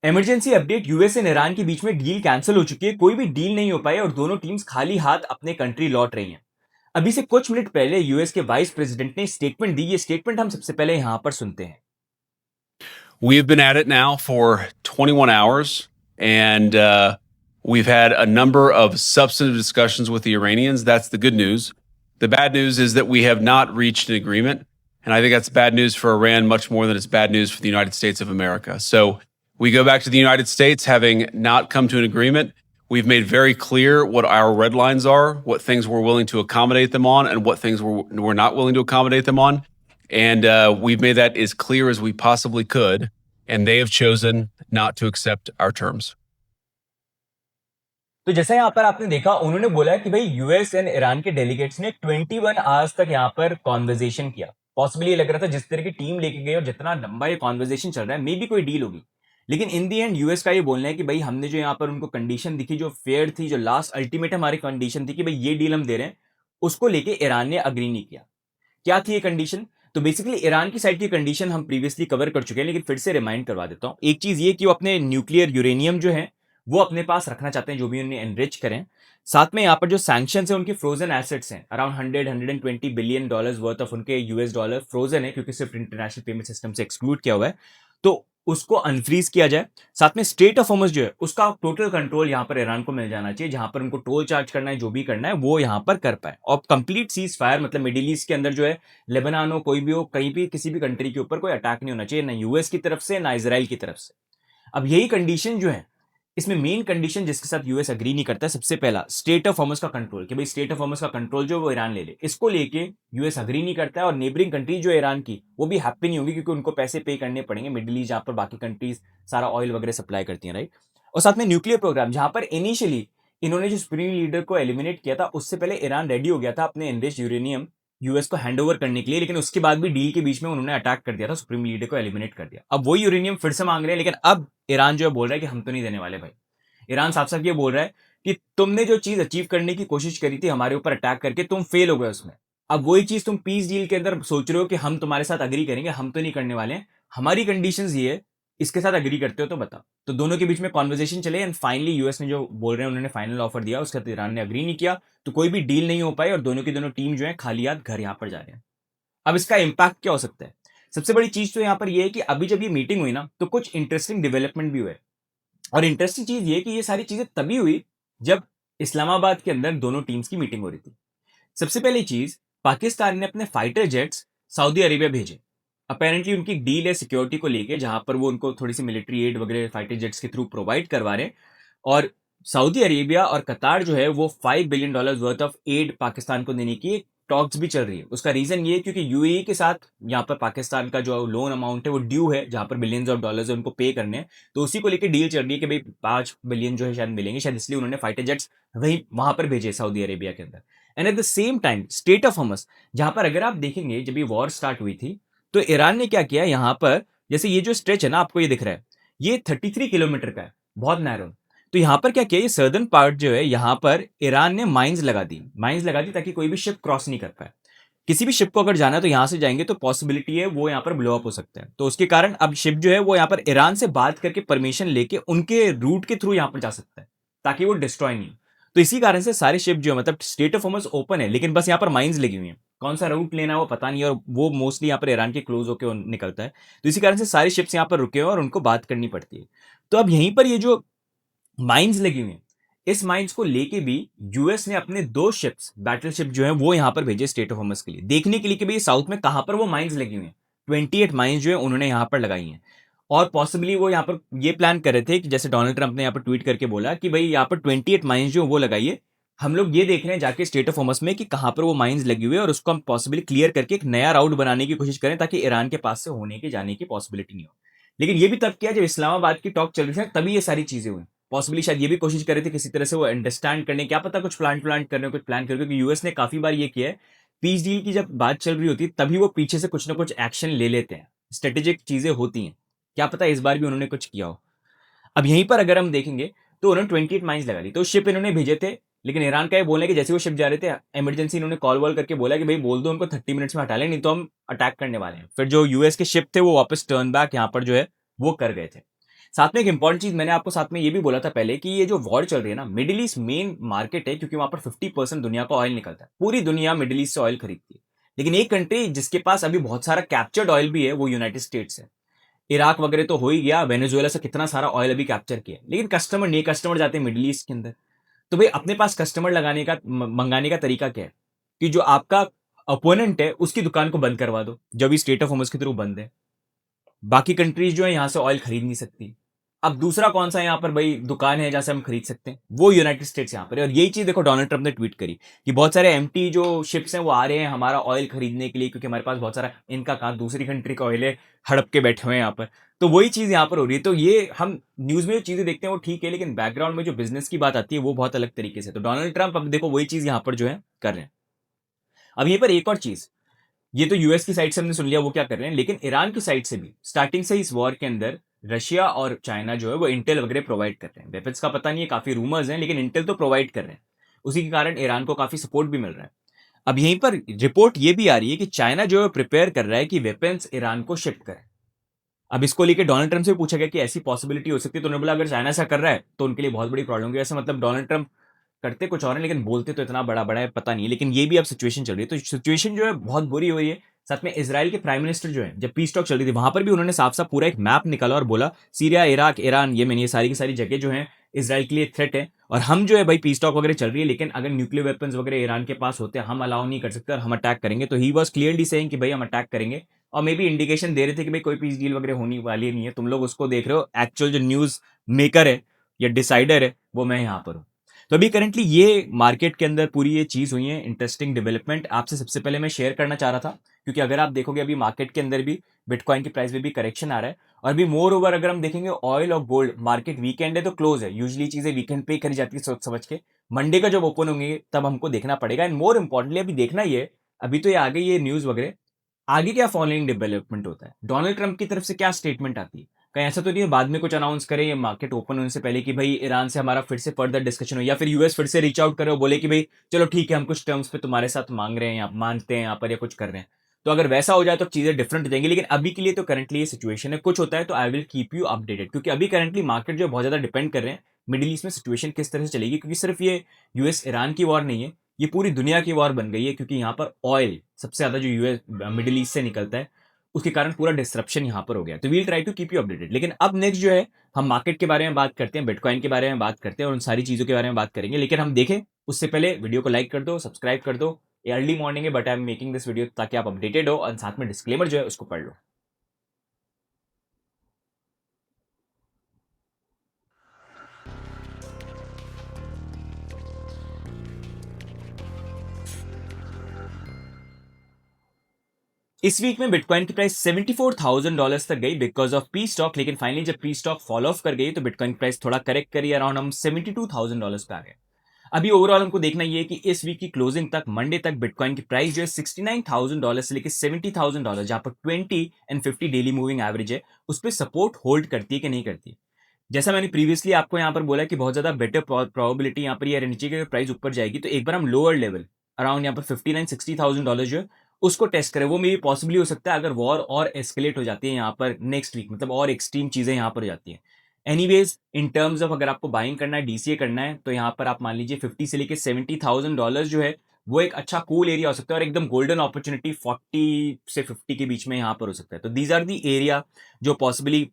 Emergency update. US and Iran के बीच में deal cancel हो चुकी है, कोई भी डील नहीं हो पाई और दोनों टीम्स खाली हाथ अपने कंट्री लौट रही हैं। अभी से कुछ मिनट पहले यूएस के वाइस प्रेसिडेंट ने स्टेटमेंट दी। ये स्टेटमेंट हम सबसे पहले यहां पर सुनते हैं। We have been at it now for 21 hours, and we've had a number of substantive discussions with the Iranians. That's the good news. The bad news is that we have not reached an agreement. And I think that's bad news for Iran much more than it's bad news for the United States of America. So we go back to the United States having not come to an agreement. We've made very clear what our red lines are, what things we're willing to accommodate them on, and what things we're not willing to accommodate them on. And we've made that as clear as we possibly could. And they have chosen not to accept our terms. तो जैसा यहाँ पर आपने देखा, उन्होंने बोला कि भाई यूएस एंड ईरान के डेलीगेट्स ने 21 आवर्स तक यहाँ पर कॉन्वर्जेशन किया। पॉसिबली ये लग रहा था जिस तरह की टीम लेके गए और जितना लंबा ये कॉन्वर्जेशन चल रहा है, मे बी कोई डील होगी। लेकिन इन दी एंड यूएस का ये बोलना है कि भाई हमने जो यहाँ पर उनको कंडीशन दिखी, जो फेयर थी, जो लास्ट अल्टीमेट हमारी कंडीशन थी कि भाई ये डील हम दे रहे हैं, उसको लेके ईरान ने अग्री नहीं किया। क्या थी ये कंडीशन? तो बेसिकली ईरान की साइड की कंडीशन हम प्रीवियसली कवर कर चुके हैं, लेकिन फिर से रिमाइंड करवा देता हूं। एक चीज ये कि वो अपने न्यूक्लियर यूरेनियम जो है वो अपने पास रखना चाहते हैं, जो भी उन्हें एनरिच करें। साथ में यहाँ पर जो सैंक्शंस है, उनके फ्रोजन एसेट्स हैं, around 100-120 billion dollars worth of उनके यूएस डॉलर फ्रोजन है, क्योंकि सिर्फ इंटरनेशनल पेमेंट सिस्टम से एक्सक्लूड किया हुआ है। तो उसको अनफ्रीज किया जाए। साथ में स्टेट ऑफ होर्मुज जो है उसका टोटल कंट्रोल यहाँ पर ईरान को मिल जाना चाहिए। जहां पर उनको टोल चार्ज करना है, जो भी करना है वो यहाँ पर कर पाए। और कंप्लीट सीज फायर, मतलब मिडिल ईस्ट के अंदर जो है, लेबनान हो, कोई भी हो, कहीं भी किसी भी कंट्री के ऊपर कोई अटैक नहीं होना चाहिए, ना यूएस की तरफ से ना इजराइल की तरफ से। अब यही कंडीशन जो है, इसमें मेन कंडीशन जिसके साथ यूएस अग्री नहीं करता, सबसे पहला स्टेट ऑफ होर्मुज का कंट्रोल, कि भाई स्टेट ऑफ होर्मुज का कंट्रोल जो वो ईरान ले ले, इसको लेके यूएस अग्री नहीं करता है। और नेबरिंग कंट्री जो ईरान की, वो भी हैप्पी नहीं होगी, क्योंकि उनको पैसे पे करने पड़ेंगे मिडिल ईस्ट, जहां पर बाकी कंट्रीज सारा ऑयल वगैरह सप्लाई करती हैं, राइट। और साथ में न्यूक्लियर प्रोग्राम, जहां पर इनिशियली इन्होंने जो सुप्रीम लीडर को एलिमिनेट किया था, उससे पहले ईरान रेडी हो गया था अपने एनरिच्ड यूरेनियम यूएस को हैंड ओवर करने के लिए, लेकिन उसके बाद भी डील के बीच में उन्होंने अटैक कर दिया था, सुप्रीम लीडर को एलिमिनेट कर दिया। अब वो यूरेनियम फिर से मांग रहे हैं, लेकिन अब ईरान जो है बोल रहा है कि हम तो नहीं देने वाले भाई। ईरान साफ साफ ये बोल रहा है कि तुमने जो चीज अचीव करने की कोशिश करी थी हमारे ऊपर अटैक करके, तुम फेल हो गए उसमें। अब वही चीज तुम पीस डील के अंदर सोच रहे हो कि हम तुम्हारे साथ अग्री करेंगे, हम तो नहीं करने वाले हैं, हमारी कंडीशंस ये है, इसके साथ अग्री करते हो तो बताओ। तो दोनों के बीच में कॉन्वर्सेशन चले एंड फाइनली यूएस ने जो बोल रहे हैं, उन्होंने फाइनल ऑफर दिया, उसके साथ ईरान ने अग्री नहीं किया, तो कोई भी डील नहीं हो पाई और दोनों की दोनों टीम जो है खाली हाथ घर यहां पर जा रहे हैं। अब इसका इंपैक्ट क्या हो सकता है? सबसे बड़ी चीज तो यहां पर यह है कि अभी जब ये मीटिंग हुई ना, तो कुछ इंटरेस्टिंग डेवलपमेंट भी हुए। और इंटरेस्टिंग चीज ये कि ये सारी चीजें तभी हुई जब इस्लामाबाद के अंदर दोनों टीम्स की मीटिंग हो रही थी। सबसे पहली चीज, पाकिस्तान ने अपने फाइटर जेट्स सऊदी अरेबिया भेजे। अपेरेंटली उनकी डील है सिक्योरिटी को लेके, जहां पर वो उनको थोड़ी सी मिलिट्री एड वगैरह फाइटर जेट्स के थ्रू प्रोवाइड करवा रहे हैं। और सऊदी अरेबिया और कतार जो है वो $5 billion worth of aid Pakistan को देने की टॉक्स भी चल रही है। उसका रीजन ये है क्योंकि यूएई के साथ यहाँ पर पाकिस्तान का जो लोन अमाउंट है वो ड्यू है, जहां पर बिलियंस ऑफ डॉलर्स है उनको पे करने हैं। तो उसी को लेकर डील चल रही है कि भाई 5 बिलियन जो है शायद मिलेंगे, शायद इसलिए उन्होंने फाइटर जेट्स वही वहां पर भेजे सऊदी अरेबिया के अंदर। And at the same time state of Hormuz, जहां पर अगर आप देखेंगे जब ये वॉर स्टार्ट हुई थी, तो ईरान ने क्या किया यहाँ पर, जैसे ये जो स्ट्रेच है ना आपको ये दिख रहा है, ये 33 किलोमीटर का है, बहुत नैरो। तो यहां पर क्या किया, ये सर्दर्न पार्ट जो है यहां पर ईरान ने माइंस लगा दी ताकि कोई भी शिप क्रॉस नहीं कर पाए। किसी भी शिप को अगर जाना है तो यहां से जाएंगे तो पॉसिबिलिटी है वो यहां पर ब्लो अप हो सकता है। तो उसके कारण अब शिप जो है वो यहां पर ईरान से बात करके परमिशन लेके उनके रूट के थ्रू यहां पर जा सकता है, ताकि वो डिस्ट्रॉय नहीं हो। तो इसी कारण से सारे शिप जो है, मतलब स्टेट ऑफ होर्मुज ओपन है, लेकिन बस यहाँ पर माइंस लगी हुई हैं। कौन सा रूट लेना है वो पता नहीं है, और वो मोस्टली यहाँ पर ईरान के क्लोज होकर निकलता है। तो इसी कारण से सारे शिप्स यहाँ पर रुके हुए और उनको बात करनी पड़ती है। तो अब यहीं पर ये जो माइंस लगी हुई हैं, इस माइंस को लेके भी यूएस ने अपने 2 शिप्स, बैटल शिप जो है वो यहां पर भेजे स्टेट ऑफ होर्मुज के लिए, देखने के लिए कि भाई साउथ में कहां पर वो माइंस लगी हुई हैं। 28 माइंस जो है उन्होंने यहां पर लगाई हैं। और पॉसिबली वो यहां पर ये प्लान कर रहे थे कि जैसे डोनाल्ड ट्रंप ने यहां पर ट्वीट करके बोला कि भाई यहां पर 28 माइंस जो वो लगाइए, हम लोग ये देख रहे हैं जाके स्टेट ऑफ होर्मुज में कि कहां पर वो माइंस लगी हुई है, और उसको हम पॉसिबली क्लियर करके एक नया राउट बनाने की कोशिश करें, ताकि ईरान के पास से होने के जाने की पॉसिबिलिटी नहीं हो। लेकिन ये भी तब किया जब इस्लामाबाद की टॉक चल रही थी, तभी ये सारी चीजें हुई। पॉसिबली शायद ये भी कोशिश कर रहे थे किसी तरह से वो अंडरस्टैंड करने, क्या पता कुछ प्लान कर रहे हो, कुछ प्लान कर रहे हो, क्योंकि यूएस ने काफी बार ये किया है, पीस डील की जब बात चल रही होती है तभी वो पीछे से कुछ ना कुछ एक्शन ले लेते हैं, स्ट्रेटेजिक चीजें होती हैं। क्या पता इस बार भी उन्होंने कुछ किया हो। अब यहीं पर अगर हम देखेंगे तो उन्होंने 28 माइंस लगा दी, तो शिप इन्होंने भेजे थे। लेकिन ईरान का ये बोलने कि जैसे वो शिप जा रहे थे, इमरजेंसी इन्होंने कॉल वॉल करके बोला कि भाई बोल दो उनको 30 मिनट्स में हटा लें, नहीं तो हम अटैक करने वाले हैं। फिर जो यूएस के शिप थे वो वापस टर्न बैक यहाँ पर जो है वो कर गए थे। साथ में एक इंपॉर्टेंट चीज मैंने आपको साथ में ये भी बोला था पहले कि ये जो वॉर चल रही है ना, मिडिल ईस्ट मेन मार्केट है क्योंकि वहां पर 50% दुनिया का ऑयल निकलता है। पूरी दुनिया मिडिल ईस्ट से ऑयल खरीदती है, लेकिन एक कंट्री जिसके पास अभी बहुत सारा कैप्चर्ड ऑयल भी है वो यूनाइटेड स्टेट्स है। इराक वगैरह तो हो ही गया, वेनेजुएला से कितना सारा ऑयल अभी कैप्चर किया, लेकिन कस्टमर नहीं, कस्टमर जाते हैं मिडिल ईस्ट के अंदर। तो भाई अपने पास कस्टमर लगाने का मंगाने का तरीका क्या है कि जो आपका अपोनेंट है उसकी दुकान को बंद करवा दो, जब भी स्टेट ऑफ होमस के थ्रू बंद है। बाकी कंट्रीज जो है यहां से ऑयल खरीद नहीं सकती। अब दूसरा कौन सा यहाँ पर भाई दुकान है जहां से हम खरीद सकते हैं, वो यूनाइटेड स्टेट्स यहाँ पर है। और यही चीज देखो डोनाल्ड ट्रंप ने ट्वीट करी कि बहुत सारे एम्प्टी जो शिप्स हैं वो आ रहे हैं हमारा ऑयल खरीदने के लिए, क्योंकि हमारे पास बहुत सारा, इनका कहा दूसरी कंट्री का ऑयल है, हड़प के बैठे हुए हैं यहाँ पर। तो वही चीज यहाँ पर हो रही है। तो ये हम न्यूज में जो चीजें देखते हैं वो ठीक है, लेकिन बैकग्राउंड में जो बिजनेस की बात आती है वो बहुत अलग तरीके से। तो डोनाल्ड ट्रंप अब देखो वही चीज यहाँ पर जो है कर रहे हैं। अब यहीं पर एक और चीज, ये तो यूएस की साइड से हमने सुन लिया वो क्या कर रहे हैं, लेकिन ईरान की साइड से भी स्टार्टिंग से इस वॉर के अंदर रशिया और चाइना जो है वो इंटेल वगैरह प्रोवाइड कर रहे हैं। वेपन्स का पता नहीं है, काफी रूमर्स हैं, लेकिन इंटेल तो प्रोवाइड कर रहे हैं। उसी के कारण ईरान को काफी सपोर्ट भी मिल रहा है। अब यहीं पर रिपोर्ट ये भी आ रही है कि चाइना जो है प्रिपेयर कर रहा है कि वेपन्स ईरान को शिप करे। अब इसको लेकर डोनाल्ड ट्रंप से पूछा गया कि ऐसी पॉसिबिलिटी हो सकती है, तो उन्होंने बोला अगर चाइना ऐसा कर रहा है तो उनके लिए बहुत बड़ी प्रॉब्लम होगी। ऐसा मतलब डोनाल्ड ट्रंप करते कुछ और है लेकिन बोलते तो इतना बड़ा बड़ा है, पता नहीं। लेकिन ये भी अब सिचुएशन चल रही है, तो सिचुएशन जो है बहुत बुरी हो रही है। साथ में इसराइल के प्राइम मिनिस्टर जो है, जब पीस टॉक चल रही थी वहां पर भी उन्होंने साफ साफ पूरा एक मैप निकाला और बोला सीरिया, इराक, ईरान, येमेन, ये सारी की सारी जगह जो है इसराइल के लिए थ्रेट है। और हम जो है भाई पीस टॉक वगैरह चल रही है, लेकिन अगर न्यूक्लियर वेपन्स वगैरह ईरान के पास होते हैं हम अलाउ नहीं कर सकते और हम अटैक करेंगे। तो ही वॉज क्लियरली सेइंग कि भाई हम अटैक करेंगे। और मे भी इंडिकेशन दे रहे थे कि भाई कोई पीस डील वगैरह होने वाली नहीं है, तुम लोग उसको देख रहे हो, एक्चुअल जो न्यूज मेकर है या डिसाइडर है वो मैं यहाँ पर हूँ। तो अभी करंटली ये मार्केट के अंदर पूरी ये चीज हुई है, इंटरेस्टिंग डेवलपमेंट आपसे सबसे पहले मैं शेयर करना चाह रहा था। क्योंकि अगर आप देखोगे अभी मार्केट के अंदर भी बिटकॉइन की प्राइस में भी करेक्शन आ रहा है। और अभी मोर ओवर अगर हम देखेंगे ऑयल और गोल्ड मार्केट, वीकेंड है तो क्लोज है, यूजली चीजें वीकेंड पे ही करी जाती है सोच समझ के। मंडे का जब ओपन होंगे तब हमको देखना पड़ेगा। एंड मोर इंपॉर्टेंटली अभी देखना ये, अभी तो ये आ गई ये न्यूज वगैरह, आगे क्या फॉलोइंग डेवलपमेंट होता है, डोनाल्ड ट्रंप की तरफ से क्या स्टेटमेंट आती है। कहीं ऐसा तो नहीं है बाद में कुछ अनाउंस करे ये मार्केट ओपन होने से पहले कि भाई ईरान से हमारा फिर से फर्दर डिस्कशन हो, या फिर यूएस फिर से रीच आउट करे और बोले कि भाई चलो ठीक है हम कुछ टर्म्स पे तुम्हारे साथ मांग रहे हैं या मानते हैं यहाँ पर या कुछ कर रहे हैं। तो अगर वैसा हो जाए तो चीजें डिफरेंट हो जाएंगी, लेकिन अभी के लिए तो करंटली ये सिचुएशन है। कुछ होता है तो I will keep you updated, क्योंकि अभी करंटली मार्केट जो बहुत ज्यादा डिपेंड कर रहे हैं मिडिल ईस्ट में सिचुएशन किस तरह से चलेगी। क्योंकि सिर्फ ये यूएस ईरान की वॉर नहीं है, ये पूरी दुनिया की वॉर बन गई है। क्योंकि यहाँ पर ऑयल सबसे ज्यादा जो यूएस मिडिल ईस्ट से निकलता है उसके कारण पूरा डिस्ट्रप्शन यहाँ पर हो गया। तो we'll try to keep you updated. लेकिन अब नेक्स्ट जो है हम मार्केट के बारे में बात करते हैं, बिटकॉइन के बारे में बात करते हैं और उन सारी चीजों के बारे में बात करेंगे। लेकिन हम देखें उससे पहले वीडियो को लाइक कर दो, सब्सक्राइब कर दो। ये अर्ली मॉर्निंग है but I am making this video ताकि आप अपडेटेड हो और साथ में डिस्क्लेमर जो है उसको पढ़ लो। इस वीक में बिटकॉइन की प्राइस $74,000 तक गई बिकॉज ऑफ पी स्टॉक। लेकिन फाइनली जब पी स्टॉक फॉलो ऑफ कर गई तो बिटकॉइन की प्राइस थोड़ा करेक्ट करी, अराउंड हम $72,000 पे आ गए। अभी ओवरऑल हमको देखना ये है कि इस वीक की क्लोजिंग तक मंडे तक बिटकॉइन की प्राइस जो है $69,000 से लेकर $70,000, जहां पर 20 एंड 50 डेली मूविंग एवरेज है, उस पर सपोर्ट होल्ड करती है कि नहीं करती है। जैसा मैंने प्रीवियसली आपको यहाँ पर बोला कि बहुत ज्यादा बेटर प्रोबेबिलिटी यहाँ पर ये नीचे की प्राइस ऊपर जाएगी, तो एक बार हम लोअर लेवल अराउंड यहाँ पर $59,000-$60,000 जो है उसको टेस्ट करें। वो मे भी पॉसिबली हो सकता है अगर वॉर और एस्केलेट हो जाती है यहाँ पर नेक्स्ट वीक, मतलब और एक्सट्रीम चीजें यहाँ पर हो जाती है। एनीवेज इन टर्म्स ऑफ अगर आपको बाइंग करना है, डीसीए करना है, तो यहाँ पर आप मान लीजिए 50 से लेके $70,000 जो है वो एक अच्छा कूल एरिया हो सकता है। और एकदम गोल्डन अपॉर्चुनिटी 40 से 50 के बीच में यहाँ पर हो सकता है। तो दीज आर दी एरिया जो पॉसिबली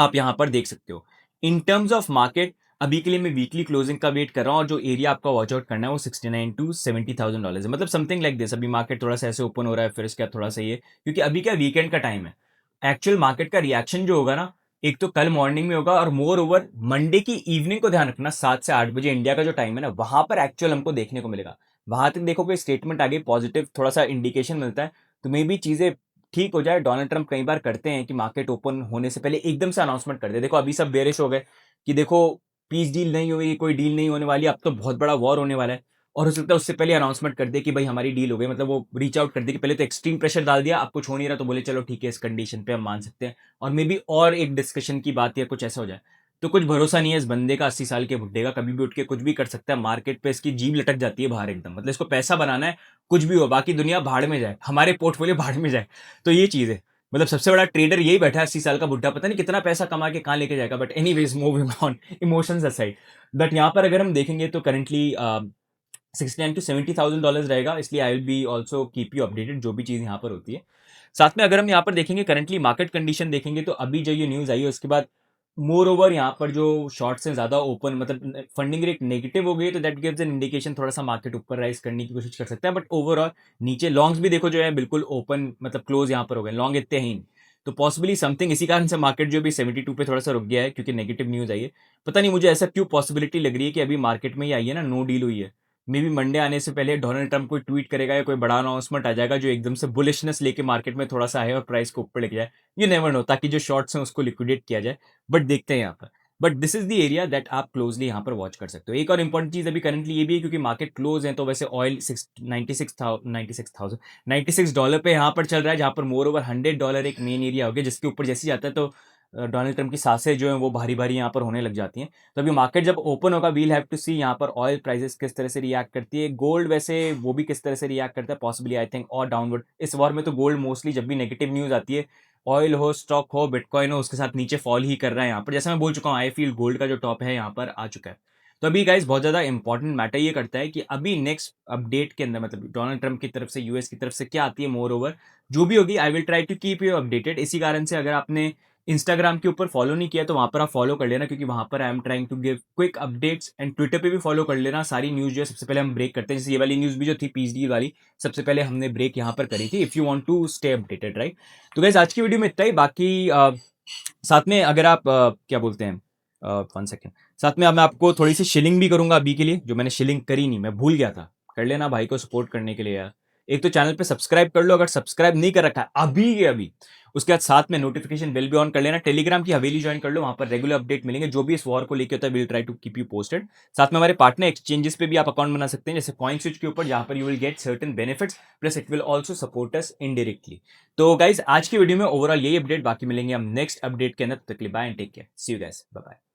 आप यहां पर देख सकते हो। इन टर्म्स ऑफ मार्केट अभी के लिए मैं वीकली क्लोजिंग का वेट कर रहा हूं और जो एरिया आपका वॉच आउट करना है वो $69,000-$70,000 है। मतलब समथिंग लाइक दिस। अभी मार्केट थोड़ा सा ऐसे ओपन हो रहा है फिर इसके बाद थोड़ा सा ये, क्योंकि अभी क्या वीकेंड का टाइम है। एक्चुअल मार्केट का रिएक्शन जो होगा ना, एक तो कल मॉर्निंग में होगा और मोर ओवर मंडे की इवनिंग को ध्यान रखना, 7 से 8 बजे इंडिया का जो टाइम है ना, वहां पर एक्चुअल हमको देखने को मिलेगा। वहां तक देखोगे स्टेटमेंट आगे पॉजिटिव थोड़ा सा इंडिकेशन मिलता है तो मे भी चीजें ठीक हो जाए। डोनाल्ड ट्रंप कई बार करते हैं कि मार्केट ओपन होने से पहले एकदम से अनाउंसमेंट कर दे। देखो अभी सब बेरिश हो गए कि देखो पीस डील नहीं हुई, कोई डील नहीं होने वाली, अब तो बहुत बड़ा वॉर होने वाला है। और हो सकता है उससे पहले अनाउंसमेंट कर दे कि भाई हमारी डील हो गई, मतलब वो रीच आउट कर दे कि पहले तो एक्सट्रीम प्रेशर डाल दिया, अब कुछ हो नहीं रहा तो बोले चलो ठीक है इस कंडीशन पे हम मान सकते हैं, और मे बी और एक डिस्कशन की बात या कुछ ऐसा हो जाए। तो कुछ भरोसा नहीं है इस बंदे का, 80 साल के बुड्ढे का, कभी भी उठ के कुछ भी कर सकता है। मार्केट पे इसकी जीभ लटक जाती है बाहर एकदम, मतलब इसको पैसा बनाना है, कुछ भी हो, बाकी दुनिया भाड़ में जाए, हमारे पोर्टफोलियो भाड़ में जाए। तो ये चीज है। मतलब सबसे बड़ा ट्रेडर यही बैठा है 80 साल का बुढ़ा, पता नहीं कितना पैसा कमा के कहाँ लेके जाएगा, but anyways moving on, emotions aside. But यहाँ पर अगर हम देखेंगे तो करंटली 69 to 70 thousand डॉलर्स रहेगा, इसलिए I will be also keep you updated जो भी चीज़ यहाँ पर होती है। साथ में अगर हम यहाँ पर देखेंगे करंटली मार्केट कंडीशन देखेंगे तो अभी जो ये न्यूज़ आई है उसके बाद मोर ओवर यहाँ पर जो शॉर्ट्स हैं ज़्यादा ओपन, मतलब फंडिंग रेट नेगेटिव हो गई है, तो दैट गिव्स एन इंडिकेशन थोड़ा सा मार्केट ऊपर राइज करने की कोशिश कर सकता है, बट ओवरऑल नीचे लॉन्ग्स भी देखो जो है बिल्कुल ओपन, मतलब क्लोज यहाँ पर हो गए, लॉन्ग इतने ही नहीं। तो पॉसिबली समथिंग इसी कारण से मार्केट जो भी 72 पे थोड़ा सा रुक गया है, क्योंकि नेगेटिव न्यूज़ आई है। पता नहीं मुझे ऐसा क्यों पॉसिबिलिटी लग रही है कि अभी मार्केट में ही आई है ना, नो डील हुई है, मे बी मंडे आने से पहले डोनाल्ड ट्रंप कोई ट्वीट करेगा या कोई बड़ा अनाउंसमेंट आ जाएगा जो एकदम से बुलिशनेस लेके मार्केट में थोड़ा सा है और प्राइस को ऊपर लेके जाए। यू नेवर नो, ताकि जो शॉर्ट्स हैं उसको लिक्विडेट किया जाए, बट देखते हैं यहाँ पर। But this is the area that आप क्लोजली यहाँ पर वॉच कर सकते हो। एक और इंपॉर्टेंट चीज अभी करंटली ये भी है, क्योंकि मार्केट क्लोज है तो वैसे ऑयल 96 डॉलर पे यहाँ पर चल रहा है, जहाँ पर मोर ओवर $100 एक मेन एरिया हो गया, जिसके ऊपर जैसे जाता है तो डोनाल्ड ट्रंप की सांसें जो हैं वो भारी भारी यहाँ पर होने लग जाती हैं। तो अभी मार्केट जब ओपन होगा वील हैव टू सी यहाँ पर ऑयल प्राइसेस किस तरह से रिएक्ट करती है, गोल्ड वैसे वो भी किस तरह से रिएक्ट करता है, पॉसिबली आई थिंक और डाउनवर्ड। इस वॉर में तो गोल्ड मोस्टली जब भी नेगेटिव न्यूज़ आती है, ऑयल हो, स्टॉक हो, बिटकॉइन हो, उसके साथ नीचे फॉल ही कर रहा है यहाँ पर। जैसे मैं बोल चुका हूँ, आई फील गोल्ड का जो टॉप है यहाँ पर आ चुका है। तो अभी गाइस बहुत ज़्यादा इंपॉर्टेंट मैटर ये करता है कि अभी नेक्स्ट अपडेट के अंदर, मतलब डोनाल्ड ट्रंप की तरफ से, यूएस की तरफ से क्या आती है, मोर ओवर जो भी होगी I will try to keep you updated. इसी कारण से अगर आपने इंस्टाग्राम के ऊपर फॉलो नहीं किया तो वहां पर आप फॉलो कर लेना, क्योंकि वहां पर I am trying to give quick updates, and Twitter पे भी फॉलो कर लेना। सारी न्यूज़ जो है सबसे पहले हम ब्रेक करते हैं, जैसे ये वाली न्यूज़ भी जो थी पीएचडी वाली, सबसे पहले हमने ब्रेक यहाँ पर करी थी, if you want to stay updated, right. तो गाइस आज की वीडियो में इतना ही। बाकी साथ में अगर आप क्या बोलते हैं, 1 सेकेंड, साथ में अब मैं आपको थोड़ी सी शिलिंग भी करूंगा अभी के लिए, जो मैंने शिलिंग करी नहीं, मैं भूल गया था। कर लेना भाई को सपोर्ट करने के लिए यार। एक तो चैनल पे सब्सक्राइब कर लो अगर सब्सक्राइब नहीं कर रखा है अभी के अभी। उसके बाद साथ में नोटिफिकेशन बेल भी ऑन कर लेना, टेलीग्राम की हवेली ज्वाइन कर लो, वहां पर रेगुलर अपडेट मिलेंगे जो भी इस वॉर को लेकर होता है, will try to keep you posted. साथ में हमारे पार्टनर एक्सचेंजेस पे भी आप अकाउंट बना सकते हैं, जैसे कॉइन स्विच के ऊपर, जहां पर you will get certain benefits, plus it will also support us indirectly. तो गाइज आज की वीडियो में ओवरऑल यही अपडेट, बाकी मिलेंगे हम नेक्स्ट अपडेट के अंदर। तक के लिए bye and take care, see you guys, bye bye.